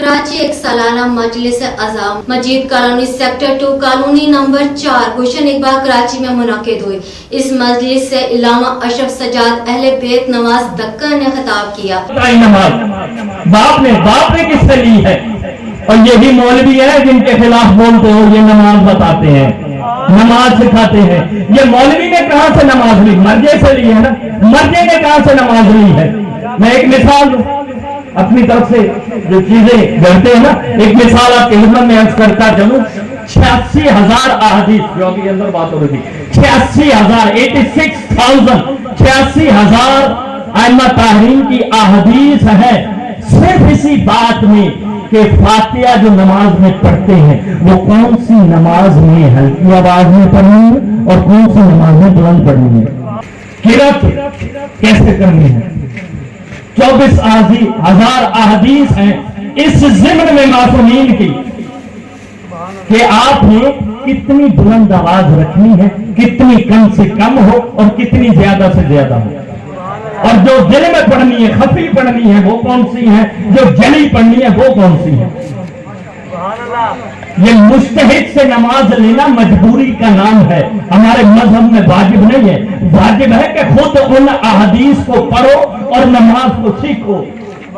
कराची एक सालाना मजलिस अज़ाम मजीद colony sector 2 colony number 4 गुलशन इकबाल कराची में मुनक़िद हुई। इस मजलिस से इलामा अशरफ सजाद अहले बैत नवाज दक्कन ने खिताब किया। बाप ने किससे ली है? और यही मौलवी है जिनके खिलाफ बोलते हो, ये नमाज बताते हैं, नमाज सिखाते हैं। ये मौलवी ने कहां से नमाज ली? मर्जे से ली है ना। मर्जे ने कहां से नमाज ली है? मैं एक मिसाल दूं अपनी तरफ से, जो चीजें करते हैं ना, एक मिसाल आपके खिदमत में अर्ज करता चलूं। 86,000 अहादीस जो अभी अंदर बात हो रही थी, 86,000 86,000 आइम्मा ताहरीन की अहादीस है सिर्फ इसी बात में कि फातिहा जो नमाज में पढ़ते हैं वो कौन सी नमाज में हल्की आवाज में पढ़नी है और कौन सी नमाज में बुलंद पढ़नी है, किरात कैसे करनी है। 24,000 अहादीस हैं इस ज़िम्न में मासूमीन की कि आपने कितनी बुलंद आवाज रखनी है, कितनी कम से कम हो और कितनी ज्यादा से ज्यादा हो। और जो दिल में पढ़नी है, खफी पढ़नी है वो कौन सी है, जो जली पढ़नी है वो कौन सी है। ये मुस्तहिद से नमाज लेना मजबूरी का नाम है, हमारे मजहब में वाजिब नहीं है। वाजिब है कि खुद उन अहादीस को पढ़ो और नमाज को सीखो।